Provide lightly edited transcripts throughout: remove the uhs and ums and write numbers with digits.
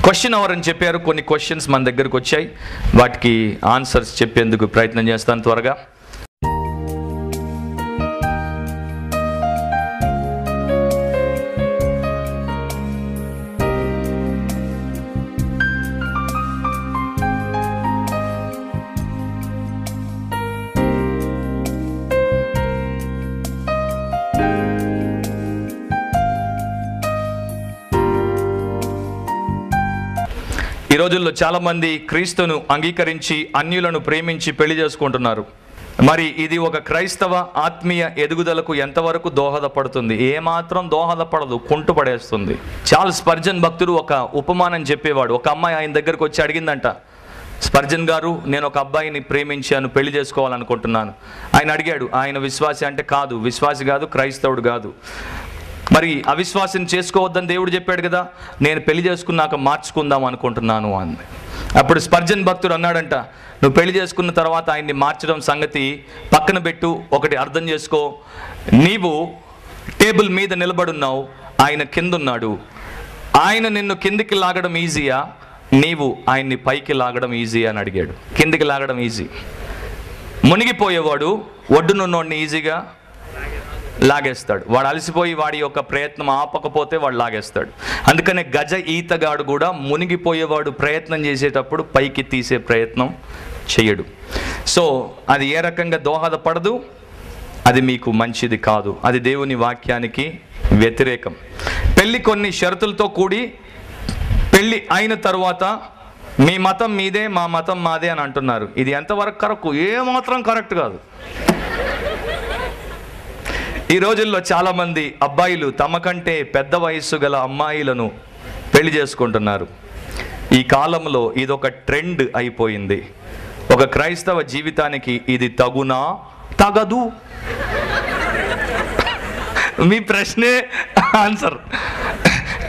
Question hour అని చెప్పారు. కొన్ని క్వశ్చన్స్ మన దగ్గరకు వచ్చాయి, వాటికి ఆన్సర్స్ చెప్పేందుకు ప్రయత్నం చేస్తాను త్వరగా. ఈ రోజుల్లో చాలామంది క్రీస్తును అంగీకరించి అన్యులను ప్రేమించి పెళ్లి చేసుకుంటున్నారు. మరి ఇది ఒక క్రైస్తవ ఆత్మీయ ఎదుగుదలకు ఎంతవరకు దోహదపడుతుంది? ఏమాత్రం దోహదపడదు, కుంటుపడేస్తుంది. చార్లెస్ స్పర్జన్ భక్తుడు ఒక ఉపమానం చెప్పేవాడు. ఒక అమ్మాయి ఆయన దగ్గరకు వచ్చి అడిగిందంట, స్పర్జన్ గారు, నేను ఒక అబ్బాయిని ప్రేమించాను, పెళ్లి చేసుకోవాలనుకుంటున్నాను. ఆయన అడిగాడు, ఆయన విశ్వాసి అంటే? కాదు, విశ్వాసి కాదు, క్రైస్తవుడు కాదు. మరి అవిశ్వాసం చేసుకోవద్దని దేవుడు చెప్పాడు కదా, నేను పెళ్లి చేసుకున్నాక మార్చుకుందాం అనుకుంటున్నాను అంది. అప్పుడు స్పర్జన్ భక్తుడు అన్నాడంట, నువ్వు పెళ్లి చేసుకున్న తర్వాత ఆయన్ని మార్చడం సంగతి పక్కన పెట్టు, ఒకటి అర్థం చేసుకో, నీవు టేబుల్ మీద నిలబడున్నావు, ఆయన కిందున్నాడు. ఆయన నిన్ను కిందికి లాగడం ఈజీయా, నీవు ఆయన్ని పైకి లాగడం ఈజీ అని అడిగాడు. కిందికి లాగడం ఈజీ. మునిగిపోయేవాడు ఒడ్డునున్నోడిని ఈజీగా లాగేస్తాడు. వాడు అలసిపోయి వాడి యొక్క ప్రయత్నం ఆపకపోతే వాడు లాగేస్తాడు. అందుకనే గజ ఈతగాడు కూడా మునిగిపోయేవాడు ప్రయత్నం చేసేటప్పుడు పైకి తీసే ప్రయత్నం చేయడు. సో అది ఏ రకంగా దోహదపడదు, అది మీకు మంచిది కాదు, అది దేవుని వాక్యానికి వ్యతిరేకం. పెళ్ళి కొన్ని షరతులతో కూడి పెళ్ళి అయిన తర్వాత మీ మతం మీదే, మా మతం మాదే అని అంటున్నారు. ఇది ఎంతవరకు కరెక్ట్? ఏమాత్రం కరెక్ట్ కాదు. ఈ రోజుల్లో చాలామంది అబ్బాయిలు తమ కంటే పెద్ద వయస్సు గల అమ్మాయిలను పెళ్లి చేసుకుంటున్నారు. ఈ కాలంలో ఇదొక ట్రెండ్ అయిపోయింది. ఒక క్రైస్తవ జీవితానికి ఇది తగునా? తగదు. మీ ప్రశ్నే ఆన్సర్.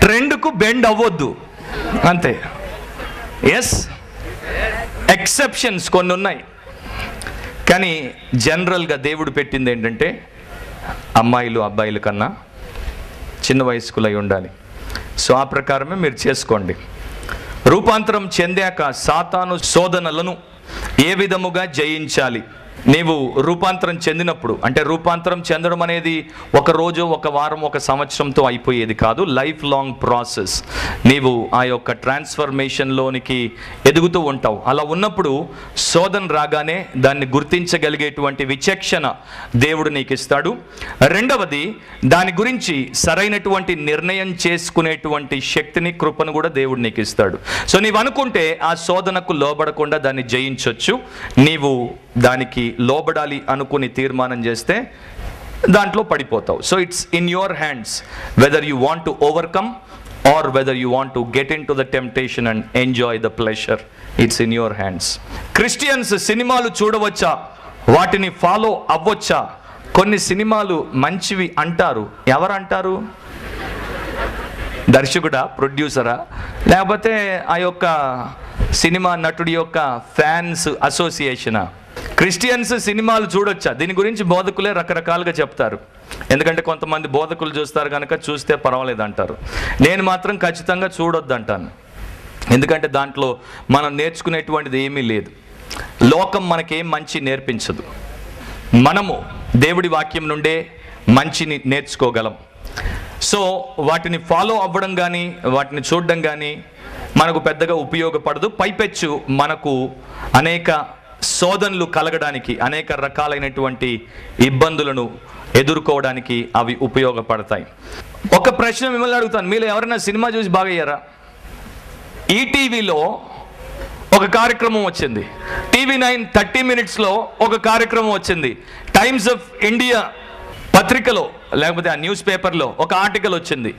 ట్రెండ్కు బెండ్ అవ్వద్దు, అంతే. ఎస్, ఎక్సెప్షన్స్ కొన్ని ఉన్నాయి, కానీ జనరల్గా దేవుడు పెట్టింది ఏంటంటే అమ్మాయిలు అబ్బాయిల కన్నా చిన్న వయస్కులై ఉండాలి. సో ఆ ప్రకారమే మీరు చేసుకోండి. రూపాంతరం చెందాక సాతాను శోధనలను ఏ విధముగా జయించాలి? నీవు రూపాంతరం చెందినప్పుడు, అంటే రూపాంతరం చెందడం అనేది ఒక రోజు, ఒక వారం, ఒక సంవత్సరంతో అయిపోయేది కాదు, లైఫ్ లాంగ్ ప్రాసెస్. నీవు ఆ యొక్క ట్రాన్స్ఫర్మేషన్లోనికి ఎదుగుతూ ఉంటావు. అలా ఉన్నప్పుడు శోధన రాగానే దాన్ని గుర్తించగలిగేటువంటి విచక్షణ దేవుడు నీకు ఇస్తాడు. రెండవది, దాని గురించి సరైనటువంటి నిర్ణయం చేసుకునేటువంటి శక్తిని, కృపను కూడా దేవుడు నీకు ఇస్తాడు. సో నీవు అనుకుంటే ఆ శోధనకు లోబడకుండా దాన్ని జయించవచ్చు. నీవు దానికి లోబడాలి అనుకుని తీర్మానం చేస్తే దాంట్లో పడిపోతావు. So it's in your hands whether you want to overcome or whether you want to get into the temptation and enjoy the pleasure. It's in your hands. Christians సినిమాలు చూడవచ్చా? వాటిని ఫాలో అవ్వచ్చా? కొన్ని సినిమాలు మంచివి అంటారు. ఎవరు అంటారు? దర్శకుడా, ప్రొడ్యూసరా, లేకపోతే ఆ యొక్క సినిమా నటుడి యొక్క ఫ్యాన్స్ అసోసియేషనా? క్రిస్టియన్స్ సినిమాలు చూడొచ్చా? దీని గురించి బోధకులే రకరకాలుగా చెప్తారు. ఎందుకంటే కొంతమంది బోధకులు చూస్తారు కనుక చూస్తే పర్వాలేదు అంటారు. నేను మాత్రం ఖచ్చితంగా చూడొద్దు అంటాను. ఎందుకంటే దాంట్లో మనం నేర్చుకునేటువంటిది ఏమీ లేదు. లోకం మనకేం మంచి నేర్పించదు. మనము దేవుడి వాక్యం నుండే మంచిని నేర్చుకోగలం. సో వాటిని ఫాలో అవ్వడం కానీ, వాటిని చూడడం కానీ మనకు పెద్దగా ఉపయోగపడదు. పైపెచ్చు మనకు అనేక శోధనలు కలగడానికి, అనేక రకాలైనటువంటి ఇబ్బందులను ఎదుర్కోవడానికి అవి ఉపయోగపడతాయి. ఒక ప్రశ్న మిమ్మల్ని అడుగుతాను, మీలో ఎవరైనా సినిమా చూసి బాగయ్యారా? ఈటీవీలో ఒక కార్యక్రమం వచ్చింది, TV9 30 minutesలో ఒక కార్యక్రమం వచ్చింది, టైమ్స్ ఆఫ్ ఇండియా పత్రికలో లేకపోతే ఆ న్యూస్ పేపర్లో ఒక ఆర్టికల్ వచ్చింది.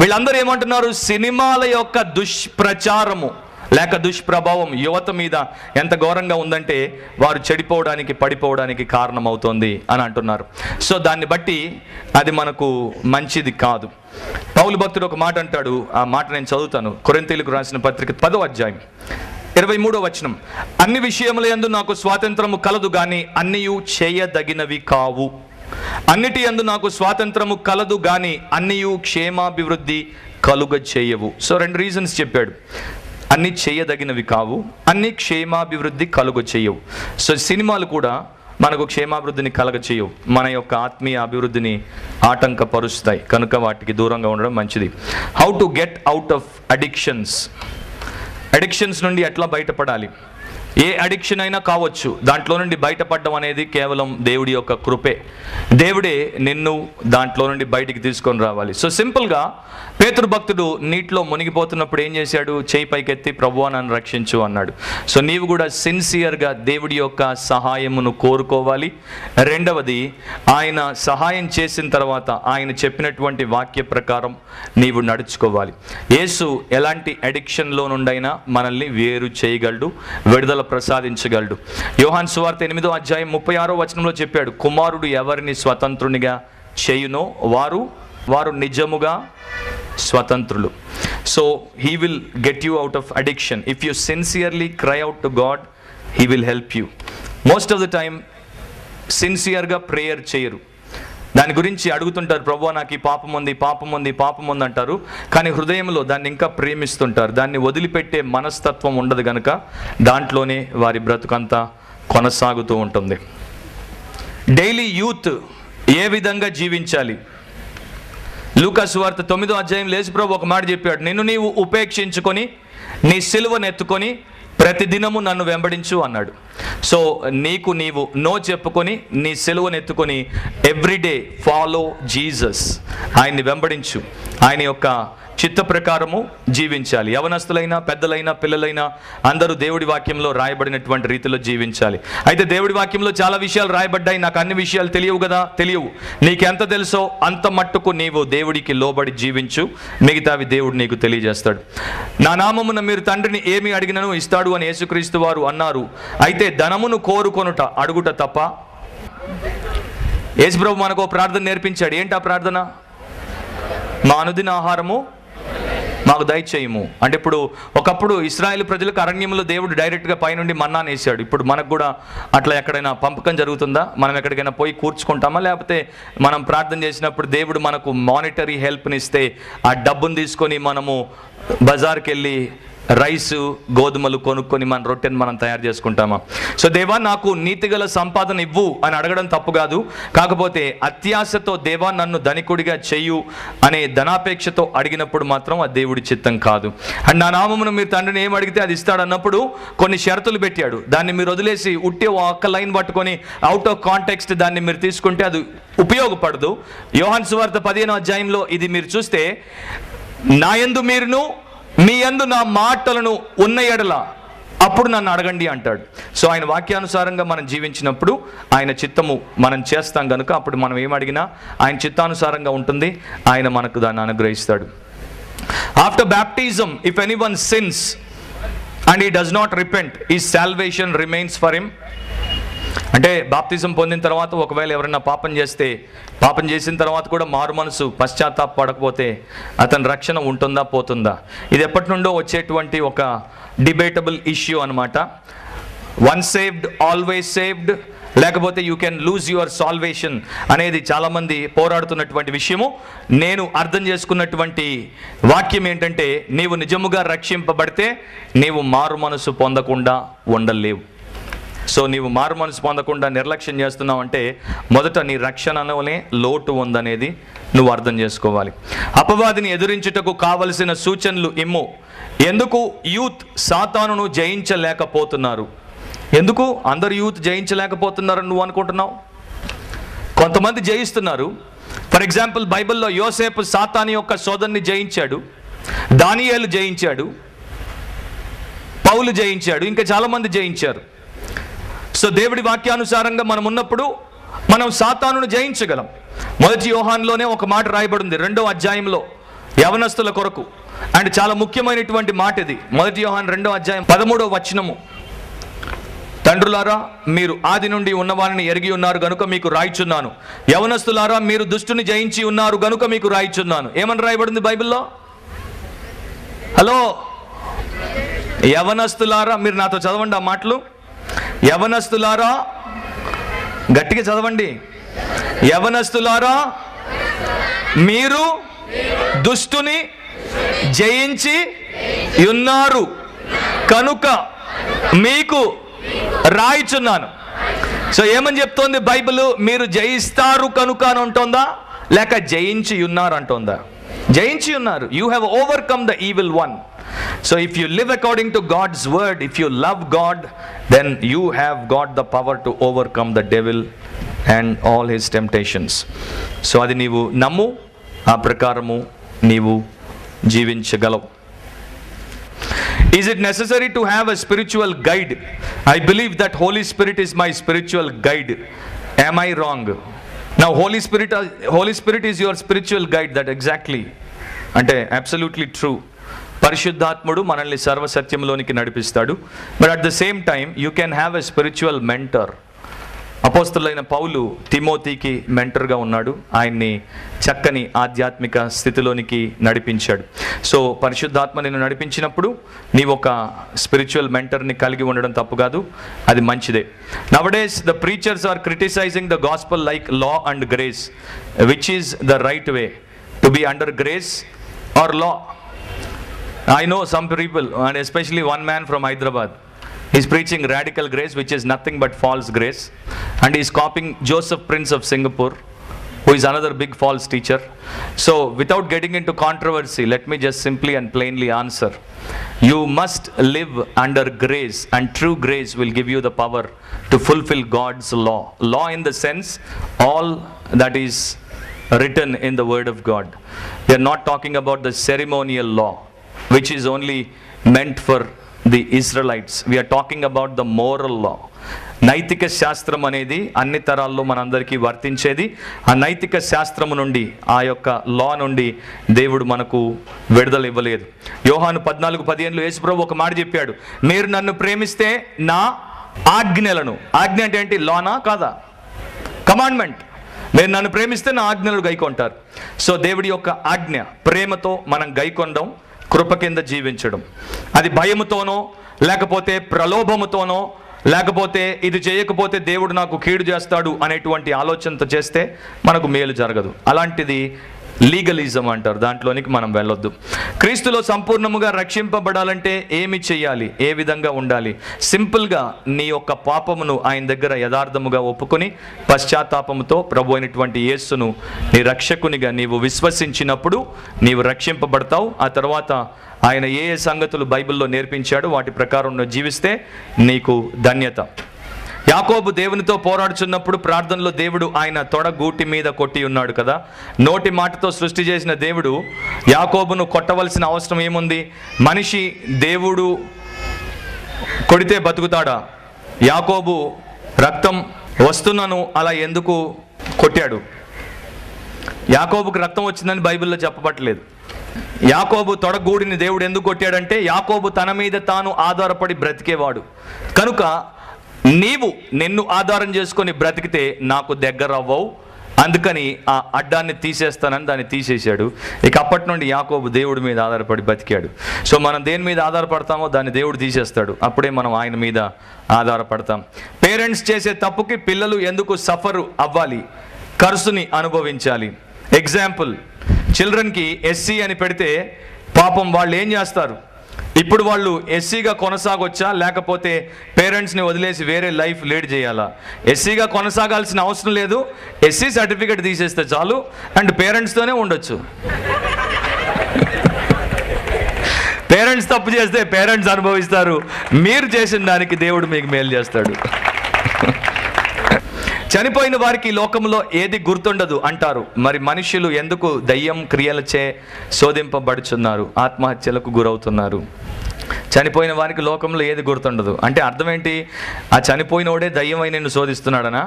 వీళ్ళందరూ ఏమంటున్నారు? సినిమాల యొక్క దుష్ప్రచారము లేక దుష్ప్రభావం యువత మీద ఎంత ఘోరంగా ఉందంటే వారు చెడిపోవడానికి, పడిపోవడానికి కారణమవుతోంది అని అంటున్నారు. సో దాన్ని బట్టి అది మనకు మంచిది కాదు. పౌలు భక్తుడు ఒక మాట అంటాడు, ఆ మాట నేను చదువుతాను. కొరింథీయులకు రాసిన పత్రిక 10వ అధ్యాయం 23వ వచనం. అన్ని విషయముల యందు నాకు స్వాతంత్రము కలదు గాని అన్నియు చేయదగినవి కావు. అన్నిటి యందు నాకు స్వాతంత్రము కలదు గాని అన్నియు క్షేమాభివృద్ధి కలుగ చేయవు. సో 2 రీజన్స్ చెప్పాడు. అన్నీ చేయదగినవి కావు, అన్నీ క్షేమాభివృద్ధి కలుగ చేయవు. సో సినిమాలు కూడా మనకు క్షేమాభివృద్ధిని కలగ చేయవు, మన యొక్క ఆత్మీయ అభివృద్ధిని ఆటంకపరుస్తాయి. కనుక వాటికి దూరంగా ఉండడం మంచిది. How to get out of addictions నుండి ఎట్లా బయటపడాలి? ఏ అడిక్షన్ అయినా కావచ్చు, దాంట్లో నుండి బయటపడడం అనేది కేవలం దేవుడి యొక్క కృపే. దేవుడే నిన్ను దాంట్లో నుండి బయటికి తీసుకొని రావాలి. సో సింపుల్గా పేతురు భక్తుడు నీటిలో మునిగిపోతున్నప్పుడు ఏం చేశాడు? చేయి పైకెత్తి ప్రభువా నన్ను రక్షించు అన్నాడు. సో నీవు కూడా సిన్సియర్గా దేవుడి యొక్క సహాయమును కోరుకోవాలి. రెండవది, ఆయన సహాయం చేసిన తర్వాత ఆయన చెప్పినటువంటి వాక్య ప్రకారం నీవు నడుచుకోవాలి. యేసు ఎలాంటి అడిక్షన్లో నుండైనా మనల్ని వేరు చేయగలడు, విడుదల ప్రసాదించగలడు. యోహాను సువార్త 8వ అధ్యాయం 36వ వచనంలో చెప్పాడు, కుమారుడు ఎవరిని స్వతంత్రునిగా చేయునో వారు నిజముగా స్వతంత్రులు. So he will get you out of addiction. If you sincerely cry out to God, he will help you. Most of the time సిన్సియర్గా ప్రేయర్ చేయరు, దాని గురించి అడుగుతుంటారు, ప్రభువా నాకు ఈ పాపం ఉంది అంటారు. కానీ హృదయంలో దాన్ని ఇంకా ప్రేమిస్తుంటారు. దాన్ని వదిలిపెట్టే మనస్తత్వం ఉండదు కనుక దాంట్లోనే వారి బ్రతుకంతా కొనసాగుతూ ఉంటుంది. డైలీ యూత్ ఏ విధంగా జీవించాలి? లూకా సువార్త 9వ అధ్యాయం యేసు ప్రభు ఒక మాట చెప్పాడు, నిన్ను నీవు ఉపేక్షించుకొని నీ సిలువను ఎత్తుకొని ప్రతిదినము నన్ను వెంబడించు అన్నాడు. సో నీకు నీవు నో చెప్పుకొని నీ సిలువను ఎత్తుకొని ఎవ్రీడే ఫాలో జీసస్, ఆయన్ని వెంబడించు, ఆయన యొక్క చిత్త ప్రకారము జీవించాలి. యవనస్తులైనా పెద్దలైనా పిల్లలైనా అందరూ దేవుడి వాక్యంలో రాయబడినటువంటి రీతిలో జీవించాలి. అయితే దేవుడి వాక్యంలో చాలా విషయాలు రాయబడ్డాయి, నాకు అన్ని విషయాలు తెలియవు కదా. తెలియవు. నీకెంత తెలుసో అంత మట్టుకు నీవు దేవుడికి లోబడి జీవించు, మిగతావి దేవుడు నీకు తెలియజేస్తాడు. నా నామమున మీరు తండ్రిని ఏమి అడిగినను ఇస్తాడు అని యేసుక్రీస్తు వారు అన్నారు. అయితే ధనమును కోరుకొనుట అడుగుట తప్ప? యేసుప్రభు మనకు ప్రార్థన నేర్పించాడు. ఏంటి ఆ ప్రార్థన? మా అనుదిన ఆహారము మాకు దయచేయము. అంటే ఇప్పుడు ఒకప్పుడు ఇశ్రాయేలు ప్రజలకు అరణ్యంలో దేవుడు డైరెక్ట్గా పైనుండి మన్నాను వేసాడు. ఇప్పుడు మనకు కూడా అట్లా ఎక్కడైనా పంపకం జరుగుతుందా? మనం ఎక్కడికైనా పోయి కూర్చుకుంటామా? లేకపోతే మనం ప్రార్థన చేసినప్పుడు దేవుడు మనకు మానిటరీ హెల్ప్ని ఇస్తే ఆ డబ్బును తీసుకొని మనము బజార్కి వెళ్ళి రైసు గోధుమలు కొనుక్కొని మన రొట్టెని మనం తయారు చేసుకుంటామా? సో దేవా నాకు నీతిగల సంపాదన ఇవ్వు అని అడగడం తప్పు కాదు. కాకపోతే అత్యాశతో దేవా నన్ను ధనికుడిగా చెయ్యు అనే ధనాపేక్షతో అడిగినప్పుడు మాత్రం అది దేవుడి చిత్తం కాదు. అండ్ నా నామమును మీరు తండ్రిని ఏం అడిగితే అది ఇస్తాడు అన్నప్పుడు కొన్ని షరతులు పెట్టాడు. దాన్ని మీరు వదిలేసి ఉట్టి ఒక్క లైన్ పట్టుకొని అవుట్ ఆఫ్ కాంటెక్స్ట్ దాన్ని మీరు తీసుకుంటే అది ఉపయోగపడదు. యోహాను సువార్త 15వ అధ్యాయంలో ఇది మీరు చూస్తే, నా యందు మీరును మీ యందు నా మాటలను ఉన్న ఎడల అప్పుడు నన్ను అడగండి అంటాడు. సో ఆయన వాక్యానుసారంగా మనం జీవించినప్పుడు ఆయన చిత్తము మనం చేస్తాం కనుక అప్పుడు మనం ఏం అడిగినా ఆయన చిత్తానుసారంగా ఉంటుంది, ఆయన మనకు దాన్ని అనుగ్రహిస్తాడు. After baptism if anyone since and he does not repent, his salvation remains for him. అంటే బాప్తిజం పొందిన తర్వాత ఒకవేళ ఎవరైనా పాపం చేసిన తర్వాత కూడా మారు మనసు పశ్చాత్తాపడకపోతే అతని రక్షణ ఉంటుందా పోతుందా? ఇది ఎప్పటి నుండో వచ్చేటువంటి ఒక డిబేటబుల్ ఇష్యూ అనమాట. వన్ సేవ్డ్ ఆల్వేస్ సేవ్డ్, లేకపోతే you can lose your salvation అనేది చాలామంది పోరాడుతున్నటువంటి విషయము. నేను అర్థం చేసుకున్నటువంటి వాక్యం ఏంటంటే, నీవు నిజముగా రక్షింపబడితే నీవు మారు మనసు పొందకుండా ఉండలేవు. సో నీవు మారు మనసు పొందకుండా నిర్లక్ష్యం చేస్తున్నావు అంటే మొదట నీ రక్షణలోనే లోటు ఉందనేది నువ్వు అర్థం చేసుకోవాలి. అపవాదిని ఎదురించుటకు కావలసిన సూచనలు ఇమ్ము. ఎందుకు యూత్ సాతానును జయించలేకపోతున్నారు? ఎందుకు అందరు యూత్ జయించలేకపోతున్నారని నువ్వు అనుకుంటున్నావు? కొంతమంది జయిస్తున్నారు. ఫర్ ఎగ్జాంపుల్ బైబిల్లో యోసేపు సాతాను యొక్క సోదరుని జయించాడు, దానియేలు జయించాడు, పౌలు జయించాడు, ఇంకా చాలామంది జయించారు. సో దేవుడి వాక్యానుసారంగా మనం ఉన్నప్పుడు మనం సాతానును జయించగలం. 1 యోహానులోనే ఒక మాట రాయబడింది 2వ అధ్యాయంలో యవనస్తుల కొరకు. అండ్ చాలా ముఖ్యమైనటువంటి మాట ఇది. 1 యోహాను 2వ అధ్యాయం 13వ వచనము, తండ్రులారా మీరు ఆది నుండి ఉన్నవారిని ఎరిగి ఉన్నారు గనుక మీకు రాయిచున్నాను, యవనస్తులారా మీరు దుష్టుని జయించి ఉన్నారు గనుక మీకు రాయిచున్నాను. ఏమని రాయబడింది బైబిల్లో? హలో యవనస్తులారా, మీరు నాతో చదవండి ఆ మాటలు. యవనస్తులారా, గట్టిగా చదవండి. యవనస్తులారా మీరు దుష్టుని జయించి ఉన్నారు కనుక మీకు రాయిచున్నాను. సో ఏమని చెప్తోంది బైబిల్? మీరు జయిస్తారు కనుక అని ఉంటుందా, లేక జయించి ఉన్నారు అంటుందా? జయించి ఉన్నారు. You have overcome the evil one. So if you live according to God's word, if you love God, then you have got the power to overcome the devil and all his temptations. So అది నీవు నమ్ము, ఆ ప్రకారము నీవు జీవించగలవు. Is it necessary to have a spiritual guide? I believe that Holy Spirit is my spiritual guide. Am I wrong? Now Holy Spirit is your spiritual guide. That exactly అంటే absolutely true. పరిశుద్ధాత్ముడు మనల్ని సర్వసత్యంలోనికి నడిపిస్తాడు. But at the same time you can have a spiritual mentor. అపోస్తలుడైన పౌలు తిమోతికి మెంటర్గా ఉన్నాడు. ఆయన్ని చక్కని ఆధ్యాత్మిక స్థితిలోనికి నడిపించాడు. సో పరిశుద్ధాత్మ నిన్ను నడిపించినప్పుడు నీవు ఒక స్పిరిచువల్ మెంటర్ని కలిగి ఉండడం తప్పు కాదు, అది మంచిదే. Nowadays the preachers are criticising the gospel like law and grace. Which is the right way to be under grace or law? I know some people, and especially one man from Hyderabad, he's preaching radical grace, which is nothing but false grace, and he's copying Joseph Prince of Singapore, who is another big false teacher. So without getting into controversy, let me just simply and plainly answer. You must live under grace, and true grace will give you the power to fulfill God's law. Law in the sense all that is written in the word of God. We are not talking about the ceremonial law, which is only meant for the Israelites. We are talking about the moral law. నైతిక శాస్త్రం అనేది అన్ని తరాల్లో మనందరికీ వర్తించేది. ఆ నైతిక శాస్త్రము నుండి, ఆ యొక్క లా నుండి దేవుడు మనకు విడుదల ఇవ్వలేదు. యోహాను 14:15 యేసుప్రభు ఒక మాట చెప్పాడు, మీరు నన్ను ప్రేమిస్తే నా ఆజ్ఞలను. ఆజ్ఞ అంటే ఏంటి? లానా కాదా? కమాండ్మెంట్. మీరు నన్ను ప్రేమిస్తే నా ఆజ్ఞలు గైకొంటారు. సో దేవుడి యొక్క ఆజ్ఞ ప్రేమతో మనం గైకొనడం, కృప కింద జీవించడం. అది భయముతోనో, లేకపోతే ప్రలోభముతోనో, లేకపోతే ఇది చేయకపోతే దేవుడు నాకు కీడు చేస్తాడు అనేటువంటి ఆలోచనతో చేస్తే మనకు మేలు జరగదు. అలాంటిది లీగలిజం అంటారు, దాంట్లోనికి మనం వెళ్ళొద్దు. క్రీస్తులో సంపూర్ణముగా రక్షింపబడాలంటే ఏమి చేయాలి, ఏ విధంగా ఉండాలి? సింపుల్గా నీ యొక్క పాపమును ఆయన దగ్గర యథార్థముగా ఒప్పుకొని పశ్చాత్తాపముతో ప్రభు అయినటువంటి యేసును నీ రక్షకునిగా నీవు విశ్వసించినప్పుడు నీవు రక్షింపబడతావు. ఆ తర్వాత ఆయన ఏ ఏ సంగతులు బైబిల్లో నేర్పించాడో వాటి ప్రకారం నువ్వు జీవిస్తే నీకు ధన్యత. యాకోబు దేవునితో పోరాడుచున్నప్పుడు ప్రార్థనలో దేవుడు ఆయన తొడగూటి మీద కొట్టి ఉన్నాడు కదా. నోటి మాటతో సృష్టి చేసిన దేవుడు యాకోబును కొట్టవలసిన అవసరం ఏముంది? మనిషి దేవుడు కొడితే బతుకుతాడా? యాకోబు రక్తం వస్తున్నను అలా ఎందుకు కొట్టాడు? యాకోబుకు రక్తం వచ్చిందని బైబిల్లో చెప్పబట్టలేదు. యాకోబు తొడగూడిని దేవుడు ఎందుకు కొట్టాడంటే యాకోబు తన మీద తాను ఆధారపడి బ్రతికేవాడు కనుక నీవు నిన్ను ఆధారం చేసుకొని బ్రతికితే నాకు దగ్గర అవ్వవు, అందుకని ఆ అడ్డాన్ని తీసేస్తానని దాన్ని తీసేశాడు. ఇక అప్పటి నుండి యాకోబు దేవుడి మీద ఆధారపడి బతికాడు. సో మనం దేని మీద ఆధారపడతామో దాన్ని దేవుడు తీసేస్తాడు, అప్పుడే మనం ఆయన మీద ఆధారపడతాం. పేరెంట్స్ చేసే తప్పుకి పిల్లలు ఎందుకు సఫర్ అవ్వాలి, ఖర్చుని అనుభవించాలి? ఎగ్జాంపుల్, చిల్డ్రన్కి ఎస్సీ అని పెడితే పాపం వాళ్ళు ఏం చేస్తారు? ఇప్పుడు వాళ్ళు ఎస్సీగా కొనసాగొచ్చా, లేకపోతే పేరెంట్స్ని వదిలేసి వేరే లైఫ్ లీడ్ చేయాలా? ఎస్సీగా కొనసాగాల్సిన అవసరం లేదు, ఎస్సీ సర్టిఫికేట్ తీసేస్తే చాలు అండ్ పేరెంట్స్తోనే ఉండొచ్చు. పేరెంట్స్ తప్పు చేస్తే పేరెంట్స్ అనుభవిస్తారు, మీరు చేసిన దానికి దేవుడు మీకు మేలు చేస్తాడు. చనిపోయిన వారికి లోకంలో ఏది గుర్తుండదు అంటారు, మరి మనుషులు ఎందుకు దయ్యం క్రియలచే శోధింపబడుచున్నారు, ఆత్మహత్యలకు గురవుతున్నారు? చనిపోయిన వారికి లోకంలో ఏది గుర్తుండదు అంటే అర్థం ఏంటి? ఆ చనిపోయినోడే దయ్యం అయి నిన్ను శోధిస్తున్నాడనా?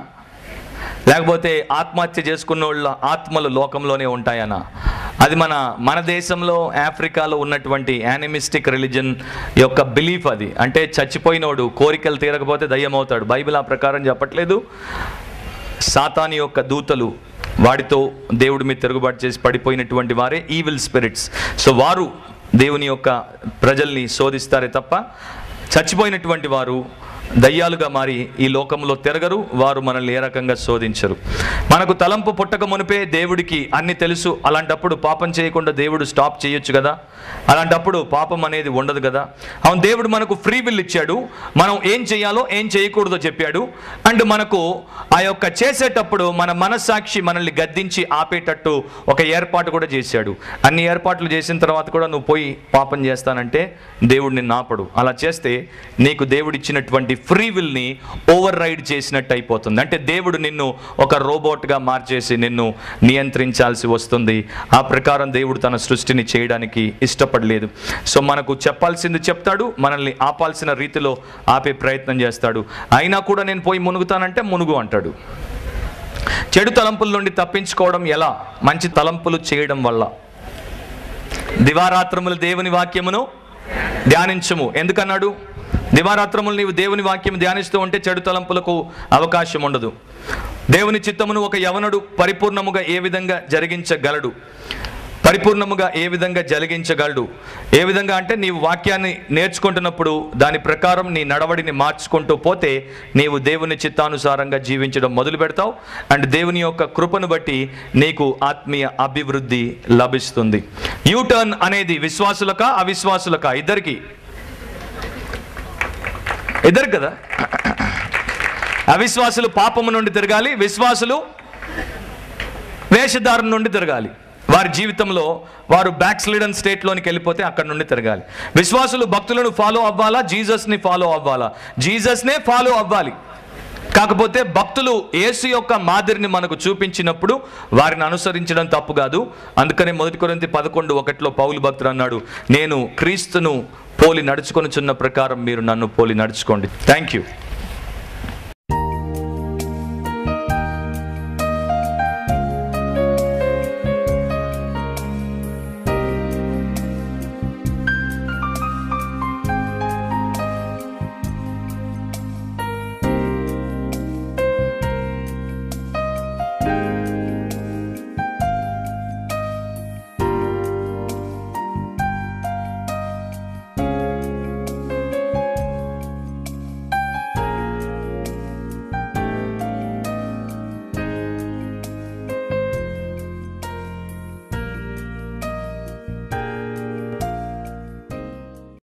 లేకపోతే ఆత్మహత్య చేసుకున్న వాళ్ళ ఆత్మలు లోకంలోనే ఉంటాయనా? అది మన దేశంలో ఆఫ్రికాలో ఉన్నటువంటి యానిమిస్టిక్ రిలీజన్ యొక్క బిలీఫ్ అది. అంటే చచ్చిపోయినోడు కోరికలు తీరకపోతే దయ్యం అవుతాడు. బైబిల్ ఆ ప్రకారం చెప్పట్లేదు. సాతాను యొక్క దూతలు వాడితో దేవుడి మీద తిరుగుబాటు చేసి పడిపోయినటువంటి వారే ఈవిల్ స్పిరిట్స్. సో వారు దేవుని యొక్క ప్రజల్ని శోధిస్తారే తప్ప చచ్చిపోయినటువంటి వారు దయ్యాలుగా మారి ఈ లోకంలో తిరగరు, వారు మనల్ని ఏ రకంగా శోధించరు. మనకు తలంపు పుట్టక మునిపే దేవుడికి అన్ని తెలుసు. అలాంటప్పుడు పాపం చేయకుండా దేవుడు స్టాప్ చేయొచ్చు కదా. అలాంటప్పుడు పాపం అనేది ఉండదు కదా. అవును, దేవుడు మనకు ఫ్రీ విల్ ఇచ్చాడు. మనం ఏం చేయాలో ఏం చేయకూడదో చెప్పాడు. అండ్ మనకు ఆ యొక్క చేసేటప్పుడు మన మనస్సాక్షి మనల్ని గద్దించి ఆపేటట్టు ఒక ఏర్పాటు కూడా చేశాడు. అన్ని ఏర్పాట్లు చేసిన తర్వాత కూడా నువ్వు పోయి పాపం చేస్తానంటే దేవుడు నిన్ను ఆపడు. అలా చేస్తే నీకు దేవుడు ఇచ్చినటువంటి ఫ్రీ విల్ని ఓవర్ రైడ్ చేసినట్టు అయిపోతుంది. అంటే దేవుడు నిన్ను ఒక రోబోట్గా మార్చేసి నిన్ను నియంత్రించాల్సి వస్తుంది. ఆ ప్రకారం దేవుడు తన సృష్టిని చేయడానికి ఇష్టపడలేదు. సో మనకు చెప్పాల్సింది చెప్తాడు, మనల్ని ఆపాల్సిన రీతిలో ఆపే ప్రయత్నం చేస్తాడు. అయినా కూడా నేను పోయి మునుగుతానంటే మునుగు అంటాడు. చెడు తలంపుల నుండి తప్పించుకోవడం ఎలా? మంచి తలంపులు చేయడం వల్ల. దివారాత్రములు దేవుని వాక్యమును ధ్యానించుము. ఎందుకన్నాడు? దివారాత్రములు నీవు దేవుని వాక్యం ధ్యానిస్తూ ఉంటే చెడు తలంపులకు అవకాశం ఉండదు. దేవుని చిత్తమును ఒక యవనుడు పరిపూర్ణముగా ఏ విధంగా జరిగించగలడు? పరిపూర్ణముగా ఏ విధంగా జరిగించగలడు? ఏ విధంగా అంటే నీవు వాక్యాన్ని నేర్చుకుంటున్నప్పుడు దాని ప్రకారం నీ నడవడిని మార్చుకుంటూ పోతే నీవు దేవుని చిత్తానుసారంగా జీవించడం మొదలు పెడతావు. అండ్ దేవుని యొక్క కృపను బట్టి నీకు ఆత్మీయ అభివృద్ధి లభిస్తుంది. యూటర్న్ అనేది విశ్వాసులకా అవిశ్వాసులకా? ఇద్దరు కదా. అవిశ్వాసులు పాపము నుండి తిరగాలి, విశ్వాసులు వేషధారణ నుండి తిరగాలి. వారి జీవితంలో వారు బ్యాక్ స్లిడన్ స్టేట్లోనికి వెళ్ళిపోతే అక్కడ నుండి తిరగాలి. విశ్వాసులు భక్తులను ఫాలో అవ్వాలా, జీసస్ని ఫాలో అవ్వాలా? జీసస్నే ఫాలో అవ్వాలి. కాకపోతే భక్తులు యేసు యొక్క మాదిరిని మనకు చూపించినప్పుడు వారిని అనుసరించడం తప్పు కాదు. అందుకనే 1 కొరింథీ 11:1 పౌలు భక్తుడు అన్నాడు, నేను క్రీస్తును పోలి నడుచుకొనుచున్న ప్రకారం మీరు నన్ను పోలి నడుచుకోండి. Thank you.